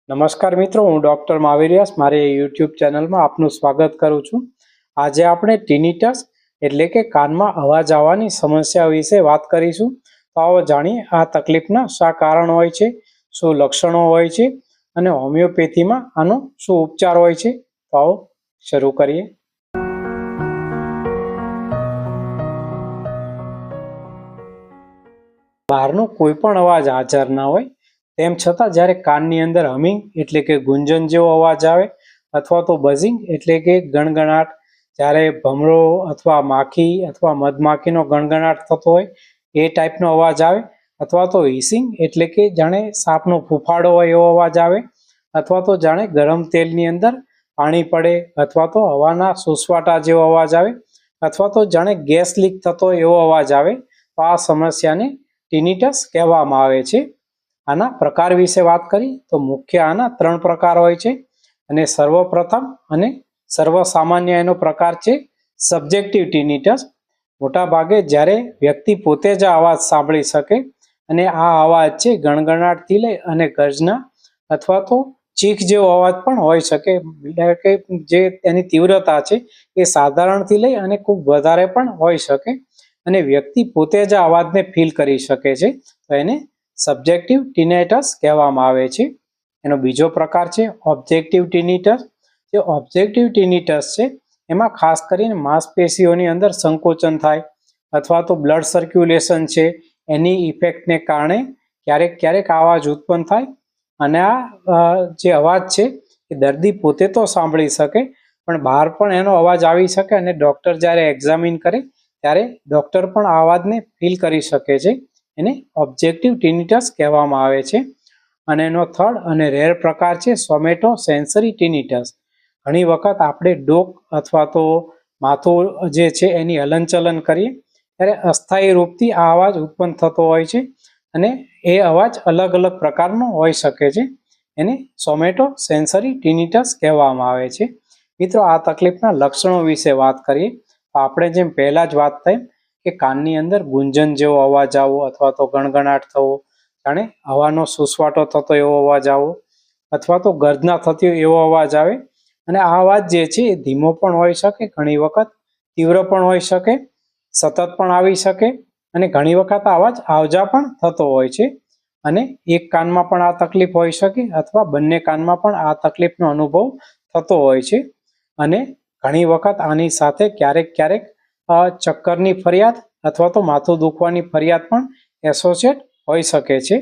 નમસ્કાર મિત્રો, હું ડૉક્ટર માવેરિયાસ મારી યુટ્યુબ ચેનલમાં આપનું સ્વાગત કરું છું. આજે આપણે ટિનિટસ એટલે કે કાનમાં અવાજ આવવાની સમસ્યા વિશે વાત કરીશું. તો આવો જાણીએ આ તકલીફના શા કારણ હોય છે, શું લક્ષણો હોય છે અને હોમિયોપેથીમાં આનો શું ઉપચાર હોય છે. તો આવો શરૂ કરીએ. બહારનો કોઈ પણ અવાજ હાજર ના હોય તેમ છતાં જ્યારે કાનની અંદર હમિંગ એટલે કે ગુંજન જેવો અવાજ આવે અથવા તો બઝિંગ એટલે કે ગણગણાટ, જ્યારે ભમરો અથવા માખી અથવા મધમાખીનો ગણગણાટ થતો હોય એ ટાઈપનો અવાજ આવે, અથવા તો હિસિંગ એટલે કે જાણે સાપનો ફૂફાડો હોય એવો અવાજ આવે, અથવા તો જાણે ગરમ તેલની અંદર પાણી પડે, અથવા તો હવાના સુસવાટા જેવો અવાજ આવે, અથવા તો જાણે ગેસ લીક થતો હોય એવો અવાજ આવે, તો આ સમસ્યાને ટિનિટસ કહેવામાં આવે છે. આના પ્રકાર વિશે વાત કરી તો મુખ્ય આના 3 પ્રકાર હોય છે અને સર્વપ્રથમ અને સર્વસામાન્ય એનો પ્રકાર છે સબ્જેક્ટિવ ટિનિટસ. મોટા ભાગે જ્યારે વ્યક્તિ પોતે જ આ અવાજ સાંભળી શકે અને આ અવાજ છે ગણગણાટથી લઈ અને ગર્જના અથવા તો ચીખ જેવો અવાજ પણ હોઈ શકે, એટલે કે જે તેની તીવ્રતા છે એ સાધારણથી લઈ અને ખૂબ વધારે પણ હોઈ શકે અને વ્યક્તિ પોતે જ આ અવાજને ફીલ કરી શકે છે, તો એને સબ્જેક્ટિવ ટિનિટસ કહેવામાં આવે છે. એનો બીજો પ્રકાર છે ઓબ્જેક્ટિવ ટિનિટસ. જે ઓબ્જેક્ટિવ ટિનિટસ છે એમાં ખાસ કરીને માંસપેશીઓની અંદર સંકોચન થાય અથવા તો બ્લડ સર્ક્યુલેશન છે એની ઇફેક્ટને કારણે ક્યારેક અવાજ ઉત્પન્ન થાય અને આ જે અવાજ છે એ દર્દી પોતે તો સાંભળી શકે પણ બહાર પણ એનો અવાજ આવી શકે અને ડૉક્ટર જ્યારે એક્ઝામિન કરે ત્યારે ડૉક્ટર પણ આ અવાજને ફીલ કરી શકે છે. એને ઓબ્જેક્ટિવ ટિનિટસ કહેવામાં આવે છે. અને એનો થર્ડ અને રેર પ્રકાર છે સોમેટો સેન્સરી ટિનિટસ. ઘણી વખત આપણે ડોક અથવા તો માથું જે છે એની હલનચલન કરીએ ત્યારે અસ્થાયી રૂપથી આ અવાજ ઉત્પન્ન થતો હોય છે અને એ અવાજ અલગ અલગ પ્રકારનો હોઈ શકે છે. એને સોમેટો સેન્સરી ટિનિટસ કહેવામાં આવે છે. મિત્રો, આ તકલીફના લક્ષણો વિશે વાત કરીએ તો આપણે જેમ પહેલાં જ વાત થઈ કે કાનની અંદર ગુંજન જેવો અવાજ આવવો અથવા તો ગણગણાટ થવો, જાણે હવાનો સુસવાટો થતો એવો અવાજ આવવો, અથવા તો ગર્જના થતી હોય એવો અવાજ આવે અને આ અવાજ જે છે એ ધીમો પણ હોઈ શકે, ઘણી વખત તીવ્ર પણ હોઈ શકે, સતત પણ આવી શકે અને ઘણી વખત આ અવાજ આવજા પણ થતો હોય છે અને એક કાનમાં પણ આ તકલીફ હોઈ શકે અથવા બંને કાનમાં પણ આ તકલીફનો અનુભવ થતો હોય છે. અને ઘણી વખત આની સાથે ક્યારેક ચક્કરની ફરિયાદ અથવા તો માથું દુખવાની ફરિયાદ પણ એસોસિએટ હોઈ શકે છે.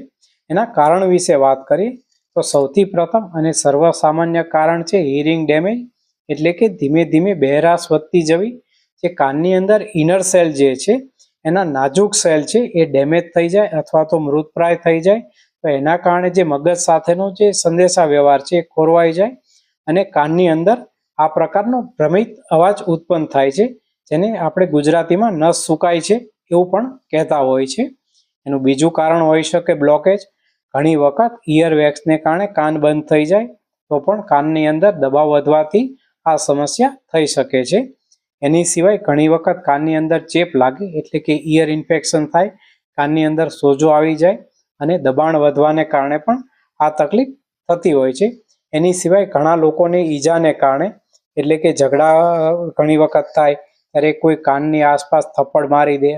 એના કારણ વિશે વાત કરીએ તો સૌથી પ્રથમ અને સર્વસામાન્ય કારણ છે હિયરિંગ ડેમેજ, એટલે કે ધીમે ધીમે બહેરાશ વધતી જવી. જે કાનની અંદર ઇનર સેલ જે છે એના નાજુક સેલ છે એ ડેમેજ થઈ જાય અથવા તો મૃતપ્રાય થઈ જાય, તો એના કારણે જે મગજ સાથેનો જે સંદેશા વ્યવહાર છે એ ખોરવાઈ જાય અને કાનની અંદર આ પ્રકારનો ભ્રમિત અવાજ ઉત્પન્ન થાય છે, જેને આપણે ગુજરાતીમાં નસ સુકાય છે એવું પણ કહેતા હોય છે. એનું બીજું કારણ હોઈ શકે બ્લોકેજ. ઘણી વખત ઇયર વેક્સને કારણે કાન બંધ થઈ જાય તો પણ કાનની અંદર દબાવ વધવાથી આ સમસ્યા થઈ શકે છે. એની સિવાય ઘણી વખત કાનની અંદર ચેપ લાગે એટલે કે ઇયર ઇન્ફેક્શન થાય, કાનની અંદર સોજો આવી જાય અને દબાણ વધવાને કારણે પણ આ તકલીફ થતી હોય છે. એની સિવાય ઘણા લોકોને ઈજાને કારણે એટલે કે ઝઘડા ઘણી વખત થાય ત્યારે કોઈ કાનની આસપાસ થપ્પડ મારી દે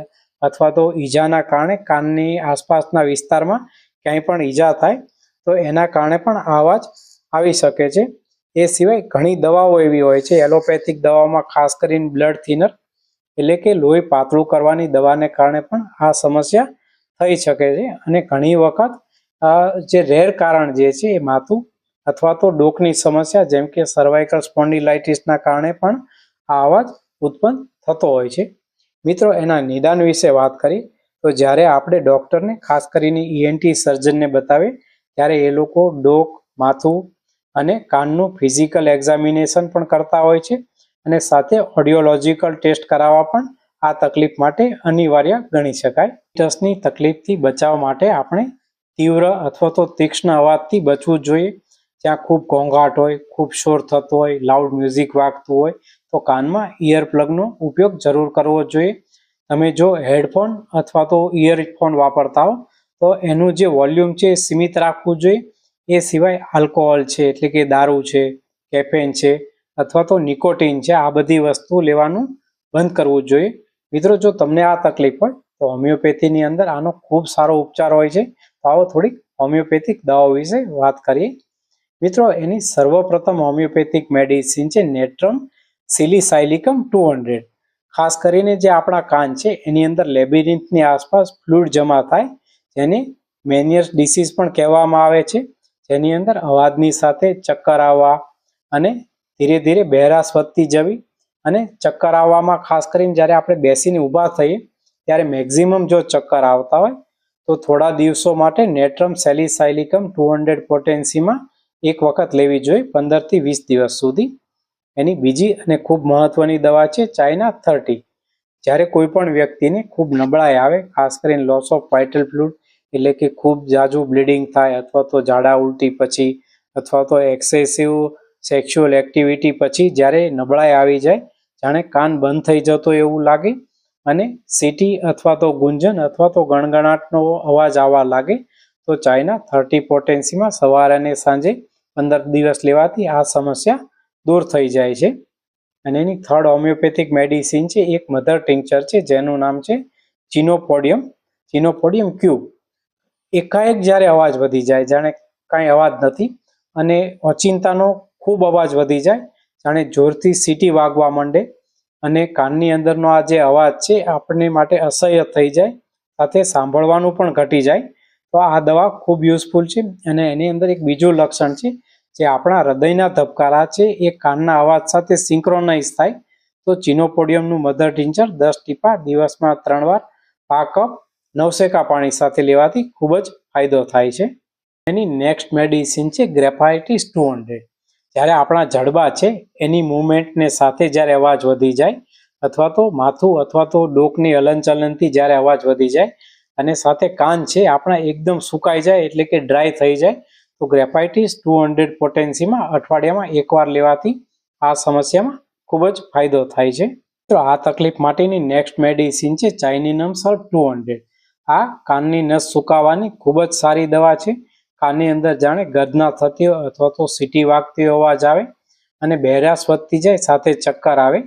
અથવા તો ઈજાના કારણે કાનની આસપાસના વિસ્તારમાં ક્યાંય પણ ઈજા થાય તો એના કારણે પણ આ અવાજ આવી શકે છે. એ સિવાય ઘણી દવાઓ એવી હોય છે, એલોપેથિક દવામાં ખાસ કરીને બ્લડ થિનર એટલે કે લોહી પાતળું કરવાની દવાને કારણે પણ આ સમસ્યા થઈ શકે છે. અને ઘણી વખત જે રેર કારણ જે છે એ માથું અથવા તો ડોકની સમસ્યા જેમ કે સર્વાઇકલ સ્પોન્ડિલાઇટિસના કારણે પણ આ અવાજ ઉત્પન્ન થતો હોય છે. મિત્રો, એના નિદાન વિશે વાત કરીએ તો જ્યારે આપણે ડૉક્ટરને ખાસ કરીને ENT સર્જનને બતાવે ત્યારે એ લોકો ડોક, માથું અને કાનનું ફિઝિકલ એક્ઝામિનેશન પણ કરતા હોય છે અને સાથે ઓડિયોલોજિકલ ટેસ્ટ કરાવવા પણ આ તકલીફ માટે અનિવાર્ય ગણી શકાય. ટિનિટસની તકલીફથી બચાવવા માટે આપણે તીવ્ર અથવા તો તીક્ષ્ણ અવાજથી બચવું જોઈએ. જ્યાં ખૂબ ઘોંઘાટ હોય, ખૂબ શોર થતો હોય, લાઉડ મ્યુઝિક વાગતું હોય તો કાનમાં ઇયર પ્લગનો ઉપયોગ જરૂર કરવો જોઈએ. તમે જો હેડફોન અથવા તો ઇયરફોન વાપરતા હો તો એનું જે વોલ્યુમ છે એ સીમિત રાખવું જોઈએ એ સિવાય આલ્કોહોલ છે એટલે કે દારૂ છે, કેફેન છે અથવા તો નિકોટીન છે, આ બધી વસ્તુ લેવાનું બંધ કરવું જોઈએ. મિત્રો, જો તમને આ તકલીફ હોય તો હોમિયોપેથીની અંદર આનો ખૂબ સારો ઉપચાર હોય છે. તો આવો થોડીક હોમિયોપેથિક દવાઓ વિશે વાત કરીએ. મિત્રો, એની સર્વપ્રથમ હોમિયોપેથિક મેડિસિન છે નેટ્રમ સિલિસાયલિકમ 200. ખાસ કરીને જે આપણા કાન છે એની અંદર લેબિરિન્થની આસપાસ ફ્લુઇડ જમા થાય, જેને મેનિયર્સ ડિસીઝ પણ કહેવામાં આવે છે, જેની અંદર અવાજની સાથે ચક્કર આવવા અને ધીરે ધીરે બહેરાશ વધતી જવી અને ચક્કર આવવામાં ખાસ કરીને જ્યારે આપણે બેસીને ઊભા થઈએ ત્યારે મેક્ઝિમમ જો ચક્કર આવતા હોય તો થોડા દિવસો માટે નેટ્રમ સેલિસાયલિકમ 200 પોટેન્સીમાં એક વખત લેવી જોઈએ 15 થી 20 દિવસ સુધી. એની બીજી અને ખૂબ મહત્વની દવા છે ચાઇના 30. જ્યારે કોઈ પણ વ્યક્તિને ખૂબ નબળાઈ આવે, ખાસ કરીને લોસ ઓફ વાઇટલ ફ્લુઇડ એટલે કે ખૂબ જાજુ બ્લીડિંગ થાય અથવા તો ઝાડા ઉલટી પછી અથવા તો એક્સેસિવ સેક્સ્યુઅલ એક્ટિવિટી પછી જ્યારે નબળાઈ આવી જાય, જાણે કાન બંધ થઈ જતો એવું લાગે અને સીટી અથવા તો ગુંજન અથવા તો ગણગણાટનો અવાજ આવવા લાગે, તો ચાઇના 30 પોટેન્સીમાં સવારે અને સાંજે 15 દિવસ લેવાથી આ સમસ્યા દૂર થઈ જાય છે. અને એની થર્ડ હોમિયોપેથિક મેડિસિન છે એક મધર ટિંક્ચર છે જેનું નામ છે ચિનોપોડિયમ ક્યુબ. એકાએક જ્યારે અવાજ વધી જાય, જાણે કાંઈ અવાજ નથી અને ઓચિંતાનો ખૂબ અવાજ વધી જાય, જાણે જોરથી સીટી વાગવા માંડે અને કાનની અંદરનો આ જે અવાજ છે આપણને માટે અસહ્ય થઈ જાય, સાથે સાંભળવાનું પણ ઘટી જાય, તો આ દવા ખૂબ યુઝફુલ છે. અને એની અંદર એક બીજું લક્ષણ છે, જે આપણા હૃદયના ધબકારા છે એ કાનના અવાજ સાથે સિંક્રોનાઇઝ થાય, તો ચિનોપોડિયમનું મધર ટિંચર 10 ટીપા દિવસમાં 3 વાર 5 કપ નવસેકા પાણી સાથે લેવાથી ખૂબ જ ફાયદો થાય છે. એની નેક્સ્ટ મેડિસિન છે ગ્રેફાઇટિસ 200. જ્યારે આપણા જડબા છે એની મૂવમેન્ટને સાથે જ્યારે અવાજ વધી જાય અથવા તો માથું અથવા તો ડોકની હલનચલનથી જ્યારે અવાજ વધી જાય અને સાથે કાન છે આપણા એકદમ સુકાઈ જાય એટલે કે ડ્રાય થઈ જાય, તો ગ્રેફાઇટિસ 200 પોટેન્સીમાં અઠવાડિયામાં એકવાર લેવાથી આ સમસ્યામાં ખૂબ જ ફાયદો થાય છે. તો આ તકલીફ માટેની નેક્સ્ટ મેડિસિન છે ચાઇનિનમ સલ્ફ 200. આ કાનની નસ સુકાવાની ખૂબ જ સારી દવા છે. કાનની અંદર જાણે ગર્જના થતી હોય અથવા તો સીટી વાગતી અવાજ આવે અને બહેરાશ વધતી જાય સાથે ચક્કર આવે,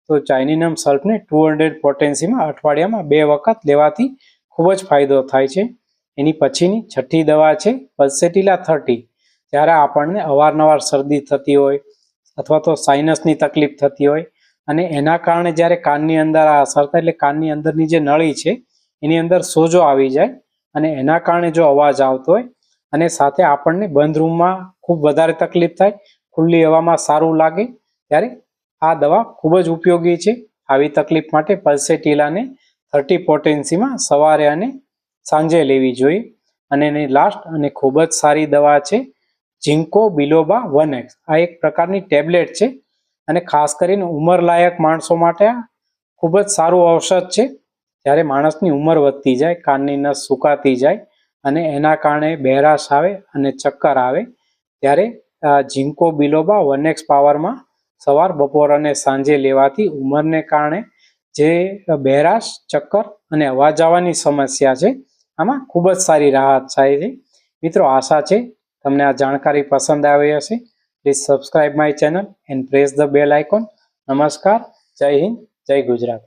તો ચાઇનિનમ સલ્ફને 200 પોટેન્સીમાં અઠવાડિયામાં 2 વખત લેવાથી ખૂબ જ ફાયદો થાય છે. એની પછીની છઠ્ઠી દવા છે પલ્સેટિલા 30. જ્યારે આપણને અવારનવાર શરદી થતી હોય અથવા તો સાઇનસની તકલીફ થતી હોય અને એના કારણે જ્યારે કાનની અંદર આ અસર થાય એટલે કાનની અંદરની જે નળી છે એની અંદર સોજો આવી જાય અને એના કારણે જો અવાજ આવતો હોય અને સાથે આપણને બંધ રૂમમાં ખૂબ વધારે તકલીફ થાય, ખુલ્લી હવામાં સારું લાગે, ત્યારે આ દવા ખૂબ જ ઉપયોગી છે. આવી તકલીફ માટે પલ્સેટિલાને 30 પોટેન્સીમાં સવારે અને સાંજે લેવી જોઈએ. અને એની લાસ્ટ અને ખૂબ જ સારી દવા છે જિંકો બિલોબા 1x. આ એક પ્રકારની ટેબ્લેટ છે અને ખાસ કરીને ઉંમરલાયક માણસો માટે આ ખૂબ જ સારું ઔષધ છે. જ્યારે માણસની ઉંમર વધતી જાય, કાનની નસ સુકાતી જાય અને એના કારણે બહેરાશ આવે અને ચક્કર આવે, ત્યારે જિંકો બિલોબા 1x પાવરમાં સવાર, બપોર અને સાંજે લેવાથી ઉંમરને કારણે જે બહેરાશ, ચક્કર અને અવાજ આવવાની સમસ્યા છે આમાં ખૂબ જ સારી રાહત થાય છે. મિત્રો, આશા છે તમને આ જાણકારી પસંદ આવી હશે. Please subscribe my channel and press the bell icon. નમસ્કાર, જય હિન્દ, જય ગુજરાત.